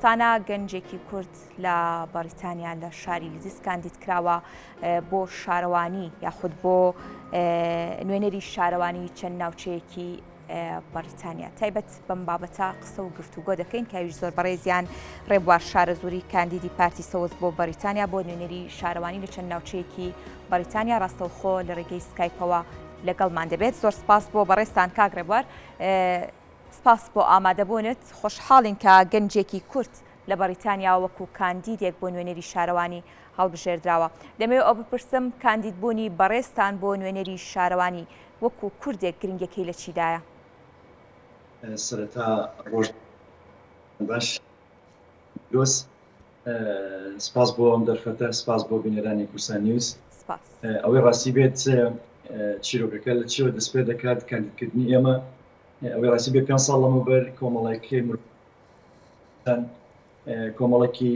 سانا گەنجێکی کورد لە بەریتانیا لە شاری لیدز کاندید کراوە بۆ شارەوانی یاخود بۆ نوێنەری شارەوانی چەند ناوچەیەکی بەریتانیا. تایبەت بەم بابەتە قسە و گفتوگۆ دەکەین کاویش زۆر بەڕێزیان ڕێبوار شارەزووری کاندیدی پارتی سەوز بۆ بەریتانیا بۆ نوێنەری شارەوانی لە چەند ناوچەیەکی بەریتانیا ڕاستەوخۆ لە ڕێگەی سکایپەوە لەگەڵمان دەبێت. زۆر سپاس بۆ بەڕێستان کاک ڕێبوار. سپاس بۆ ئامادەبوونت. خۆشحاڵین کە گەنجێکی کورد لە بەریتانیا وەکو کاندیدێک بۆ نوێنەری شارەوانی هەڵبژێردراوە. دەمەوێت ئەو بپرسم کاندیدبوونی بەڕێستان بۆ نوێنەری شارەوانی وەکو کوردێک گرنگەکەی لە چیدایە؟ سەرەتا ڕۆژ باش دۆست سپاس بۆ ئەم دەرفەتە، سپاس بۆ بینەرانی کورسان نیوز. ئەوەی ڕاستی بێت چیرۆکەکە لە چیوە دەست پێ دەکات کاندیدکردنی ئێمە ئەوەی ڕاستی بێت 5 ساڵ لەمەوبەر کۆمەڵێکی کۆمەڵێکی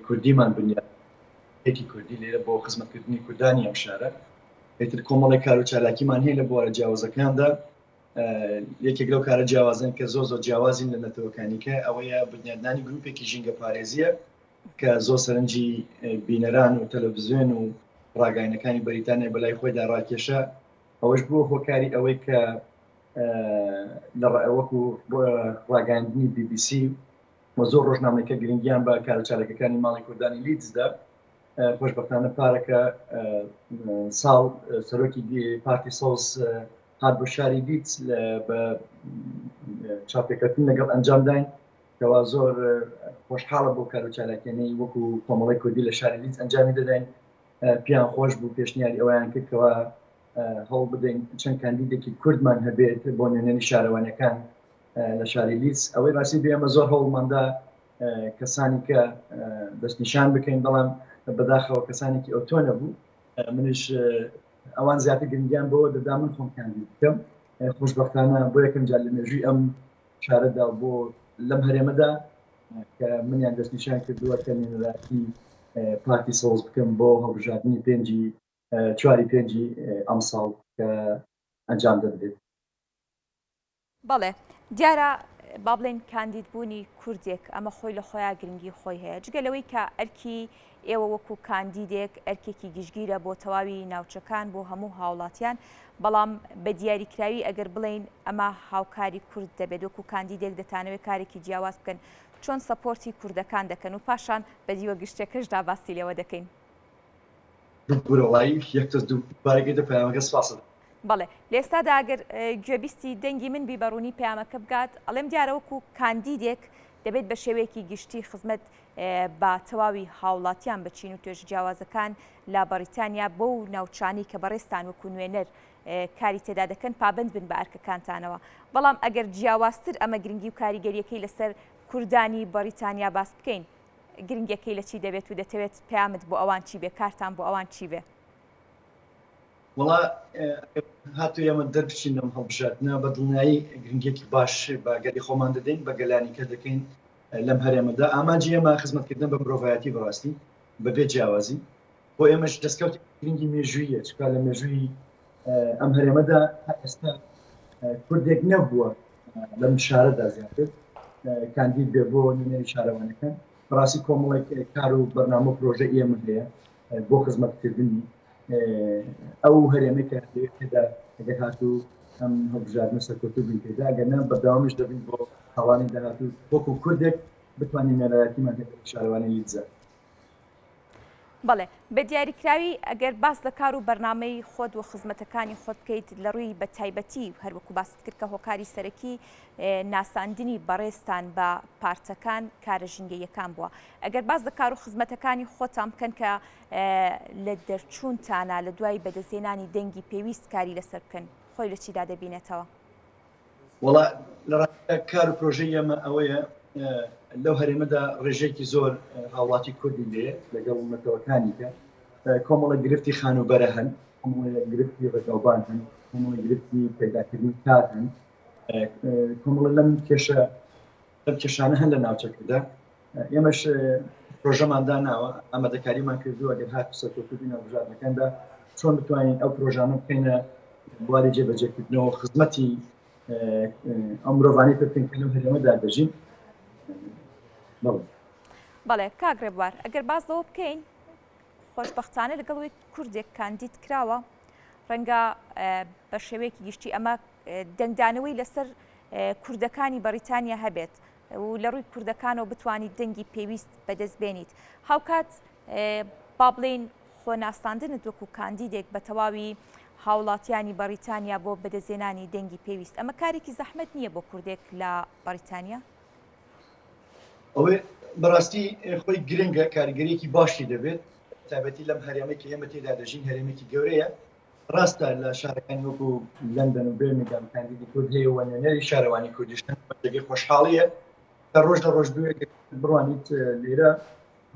کوردیمان بنیایەکی کوردی لێرە بۆ خزمەتکردنی کوردانی ئەم شارە. ئیتر کۆمەڵێک کار و چالاکیمان هەیە لە بوارە جیاوازەکاندا. یەکێک لەو کارە جیاوازن کە زۆر جیاوازین لە نەتەوەکانیکە ئەوەیە بنیادنانی گروپێکی ژینگە پارێزیە کە زۆر سەرنجی بینەران و تەلەڤیزیۆن و ڕاگەیەنەکانی بەریتانیا بەلای خۆیدا ڕاکێشە. ئەوەش بووە هۆکاری ئەوەی کە وەکو ڕاگەاندنی BBC زۆر ڕۆژنامەیەکە گرنگیان بە کارەچالەکەەکانی ماڵی کوردانی لیدزدا. خۆشبەختانە پارەکە ساڵ سەرۆکی پارتی سەوز هات بۆ شاری لیدز بە چاپێککردن لەگەڵ ئەنجامداین کەوا زۆر خۆشحاڵە بۆ کارەچالەکێنەی وەکو کۆمەڵی کوردی لە شاری لیدز ئەنجامی دەداین. پیان خۆش بوو پێشنیاری ئەویان کردکەوە هەوڵ بدەین چەند کاندیدێکی کوردمان هەبێت بۆ نوێنەری شارەوانەکان لە شاری لیدز. ئەوەی ڕاستی بێمە زۆر هەوڵماندا کەسانی کە دەستنیشان بکەین، بەڵام بەداخەوە کەسانێکی ئەو تۆ نەبوو. منش ئەوان زیاتر گرنگیان بەوە دەدا من خۆم کاندید بکەم. خۆشبەختانە بۆ یەکەم جار لە مێژووی ئەم شارەدا بۆ لەم هەرێمەدا کە منیان دەستنیشان کردووە کە نوێنەراتی پارتی سەوز بکەم بۆ هەڵبژاردننی 4 ئەم ساڵ کە ئەنجام دەدرێت. بەڵێ دیارە با بڵێن کاندیدبوونی کوردێک ئەمە خۆی لە خۆیان گرنگی خۆی هەیە، جگەلەوەی کە ئەرکی ئێوە وەکو کاندیدێک ئەرکێکی گشتگیرە بۆ تەواوی ناوچەکان بۆ هەموو هاوڵاتیان، بەڵام بە دیاریکراوی ئەگەر بڵین ئەمە هاوکاری کورد دەبێت وەکو کاندیدێک دەتانەوێت کارێکی جیاواز بکەن، چۆن سەپۆرتی کوردەکان دەکەن و پاشان بە دیوە گشتەکەشدا باسی لێوە دەکەین؟ بەڵێ لێستادا ئەگەر گوێبیستی دەنگی من بیبەڕوونی پەیامەکە بگات، ئەڵێم دیارە وەکو کاندیدێک دەبێت بە شێوەیەکی گشتی خزمەت بە تەواوی هاوڵاتیان بچین و توێژ جیاوازەکان لە بەریتانیا بۆ و ناوچانی کە بەڕێستان وەکو نوێنەر کاری تێدا دەکەن پابند بن بە ئەرکەکانتانەوە. بەڵام ئەگەر جیاوازتر ئەمە گرنگی و کاریگەریەکەی لەسەر کوردانی بەریتانیا باس بکەین، گرنگەکەی لە چی دەبێت و دەتەوێت پەیامت بۆ ئەوان چی بێ، کارتان بۆ ئەوان چی بێ؟ وڵا هاتوو ئێمە دەربچین لەم هەڵبژاردنە بە دڵنیایی گرنگێکی باش بە گەلی خۆمان دەدەین، بە گەلانی کە دەکەین لەم هەرێمەدا. ئامانجی ئێمە خزمەتکردن بە مرۆڤایەتی بەڕاستی بەبێ جیاوازی بۆ ئێمەش دەستکەوتی گرنگی مێژوویە، چکە لە مێژووی ئەم هەرێمەدا ئێستا کوردێک نەبووە لەم شارەدا زیاتر کاندید بێ بۆ نوێنەری شارەوانەکان. بەڕاستی کۆمەڵێک کار و بەرنامە پرۆژە ئێمە هەیە بۆ خزمەتکردنی ئەو هەرێمەی تێدا ئەگەر هاتوو ئەم هەڵبژاردنە سەرکەوتوو بین تێدا، ئەگەرنە بەردەوامیش دەبین بۆ هەڵانی داهاتوو وەکو کوردێک بتوانین نێرایەتیمان شارەوانی لیدزە. بەڵێ بە دیاریکراوی ئەگەر باس لە کار و بەرنامەی خۆت و خزمەتەکانی خۆت بکەیت لە ڕووی بە تایبەتی هەروەکو باست کرد کە هۆکاری سەرەکی ناساندنی بەڕێستان بە پارتەکان کارە ژینگەیەکان بووە، ئەگەر باس لە کار و خزمەتەکانی خۆتان بکەن کە لە دەرچوونتانە لە دوای بەدەستهێنانی دەنگی پێویست کاری لەسەر بکەن، خۆی لە چیدا دەبینێتەوە؟ وڵا لە کار و پرۆژەی ئێمە ئەوەیە لەو هەرێمەدا ڕێژەیەکی زۆر هاوڵاتی کوردی لێ لەگەڵ نەتەوەکانی کە کۆمەڵە گرفتی خانوبەرە هەن، کۆمەڵە گرفتی ڕێگاوبان هەن، کۆمەڵە گرفتی پەیداکردنی کار هەن، کۆمەڵە لەم کێشانە هەن لە ناوچەکەدا. ئێمەش پرۆژەمان داناوە، ئامادەکاریمان کردووە ئەگەر هات سەرکەوتووی هەڵبژاردنەکاندا چۆن بتوانین ئەو پرۆژانە بکەینە بواری جێبەجێکردنەوە خزمەتی ئەم مرۆڤانەی پێ بکەین کە لەم هەرێمەدا دەژین. بەڵێ کاگرێبوار ئەگەر باز لەوە بکەین خۆشبەختانە لەگەڵ کوردێک کاندید کراوە ڕەنگە بە شێوەیەکی گشتی ئەمە دەنگدانەوەی لەسەر کوردەکانی بەریتانیا هەبێت و لە ڕووی کوردەکانەوە بتوانیت دەنگی پێویست بەدەست بێنیت هاوکات با بڵێن خۆناساندنت وەکو کاندیدێک بە تەواوی هاوڵاتیانی بەریتانیا بۆ بەدەستێنانی دەنگی پێویست ئەمە کارێکی زەحمەت نییە بۆ کوردێک لە بەریتانیا؟ ئەوێ بەڕاستی خۆی گرنگە کاریگەریەکی باشی دەبێت تایبەتی لەم هەرێمێکی ئێمە تێدا دەژین هەرێمێکی گەورەیە ڕاستە لە شارەکانی وەکو لەندەن و بێرمینگام کاندیدی کورد هەیە و نوێنەری شارەوانی کوردستان بەجێگەی خۆشحاڵیە کە ڕۆژ لە ڕۆژدوویەک بڕوانیت لێرە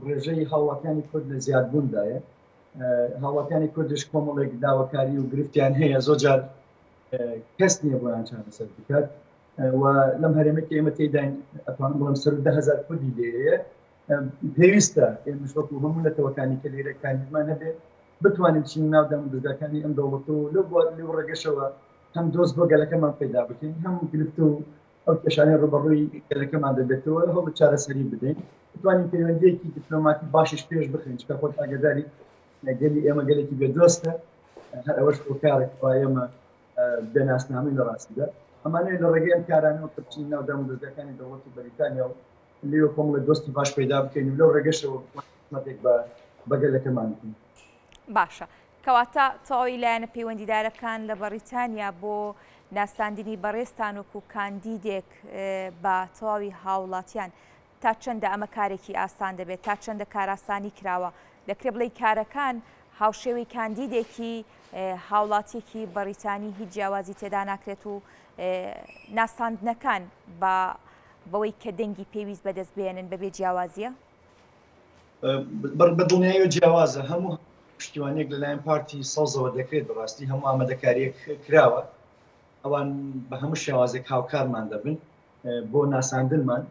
ڕێژەی هاوڵاتیانی کورد لە زیادبووندایە هاوڵاتیانی کوردش کۆمەڵێک داواکاری و گرفتیان هەیە زۆرجار کەس نییە بۆیان چارەسەر بکات و لەم هەرێمێکی ئێمە تێداین ئەتوانم بڵێم سەر 10,000 کوردی لێرەیە پێویستە ئێمەش وەکو هەموو نەتەوەکانی کە لێرە کاندیدمان هەبێت بتوانین چین ناو دامەزگاکانی ئەم دەوڵەت و لەو ڕێگەشەوە هەم دۆست بۆ گەلەکەمان پەیدا بکەین هەم گرفت و ئەو کێشانەی ڕوبەڕووی گەلەکەمان دەبێتەوە هەوڵ چارەسەری بدەین بتوانین پەیوەندیەکی دیپلۆماتی باشیش پێش بخەین چکە خۆت ئاگاداری گەلی ئێمە گەلێکی بێدۆستە هەر ئەوەش بۆ کارێک ئێمە بێناسنامەی لە ڕاستیدا ئەمانەیە لە ڕێگەی ئەم کارانەوە کە بچین ناو دامەزگاکانی دەوڵەتی بەریتانیا و لێوە کۆمەڵێک دۆستی باش پەیدا بکەین و لەو ڕێگەشەوە خزمەتێک بە گەلەکەمان بکەین. باشە کەواتە تەواوی لایەنە پەیوەندیدارەکان لە بەریتانیا بۆ ناساندنی بەڕێستان وەکو کاندیدێک بە تەواوی هاوڵاتیان تا چەندە ئەمە کارێکی ئاسان دەبێت تا چەندە کاراسانی کراوە دەکرێت بڵێ کارەکان هاوشێوەی کاندیدێکی هاوڵاتیەکی بەریتانی هیچ جیاوازی تێدا ناکرێت و ناساندنەکان بەوەی کە دەنگی پێویست بەدەست بێنن بەبێ جیاوازیە؟ بە دڵنیایی و جیاوازە هەموو پشتیوانێک لەلایەن پارتی سەوزەوە دەکرێت بەڕاستی هەموو ئامادەکاریەک کراوە ئەوان بە هەموو شێوازێک هاوکارمان دەبن بۆ ناساندنمان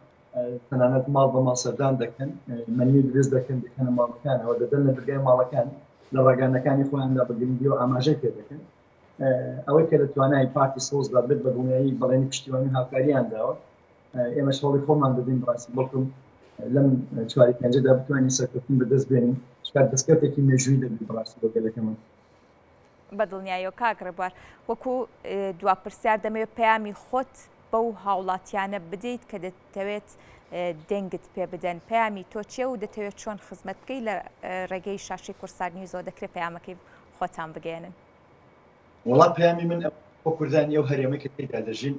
تەنانەت ماڵ بە ماڵسەردان دەکەن مەنیوی درست دەکەن دەکەنە ماڵەکانەوە دەدەن لە دەرگای ماڵەکان لە ڕێگانەکانی خۆیاندا بەگرنگی و ئاماژەی پێ دەکەن ئەوەی کە لە توانای پارتی سۆزدا بێت بە دڵنیایی بەڵێنی پشتیوانی هاوکاریان داوە ئێمەش هەوڵی خۆمان دەدەین بەڕاستی بەڵکوم لەم چواری پێنجەدا بتوانین سەرکەوتن بەدەست بێنین شکات دەستکەوتێکی مێژووی دەبێت بەڕاستی بۆ گەلەکەمان بە دڵنیاییەوە کاگڕێبوار وەکو دواپرسیار دەمەوێت پەیامی خۆت بەو هاوڵاتیانە بدەیت کە دەتەوێت دەنگت پێ بدەن پەیامی تۆ چیە و دەتەوێت چۆن خزمەت بکەی لە ڕێگەی شاشی کورسار نیوزەوە دەکرێت پەیامەکەی خۆتان بگەێنن وڵات پەیامی من بۆ کوردانی ئەو هەرێمەی کە تێدا دەژین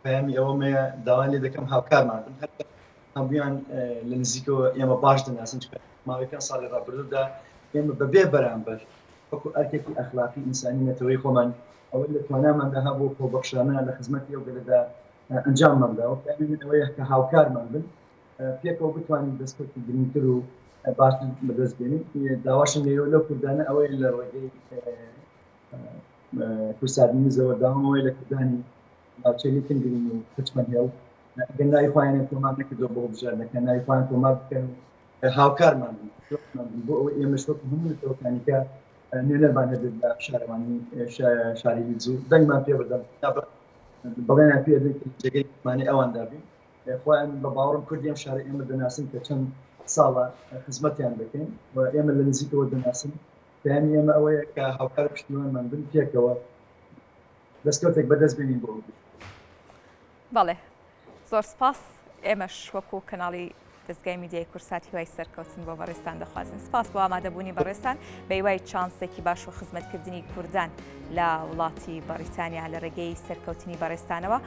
پەیامی ئەوەمەیە داوان لێ دەکەم هاوکارمان بن هەموویان لە نزیکەوە ئێمە باش دەناسن ماوەیەکان ساڵی ڕابردوودا ئێمە بەبێ بەرامبەر وەکو ئەرکێکی ئەخلاقی ئینسانی نەتەوەی خۆمان ئەوەی لە تواناماندا هەبوو خۆبەخشانە لە خزمەتی ئەو گەلەدا ئەنجامماندا و پەیامی من ئەوەیە کە هاوکارمان بن پێکەوە بتوانین دەستکەوتی گرنگتر و باش بەدەست بێنین داواشم لێرە لەو کوردانە ئەوەی لە ڕێگەی کورساری نیوزەوە داوامەوەی لە کوردانی ناوچەی کنگرین و کچمە هێڵ ئەگەر ناوی خۆیان تۆمار نەکردەوە بۆ بژاردنەکە ناوی خۆیان تۆمار بکەن هاوکارمان بۆ ئەوەی ئێمەش وەکو هەموو نەتەوەکانی کە نوێنەرمان هەبێت لە شارەوانی شاری لیدز و دەنگمان پێ بدەن بەڵێنیان پێ جێگەیمانەی ئەوان دابین خۆیان بە باوەڕم کوردی ئەم شارە ئێمە دەناسن کە چەند ساڵە خزمەتیان دەکەین و ئێمە لە نزیکەوە دەناسن پەیامی ئێمە ئەوەیە کە هاوکار پشتیوانمان بن پێکەوە دەستکەوتێک بەدەست بێنین بۆ بەڵێ زۆر سپاس ئێمەش وەکو کەناڵی دەستگای میدیای کورسات هیوای سەرکەوتن بۆ بەڕێستان دەخوازن سپاس بۆ ئامادەبوونی بەڕێستان بە هیوای چانسێکی باش و خزمەتکردنی کوردان لە وڵاتی بەریتانیا لە ڕێگەی سەرکەوتنی بەڕێستانەوە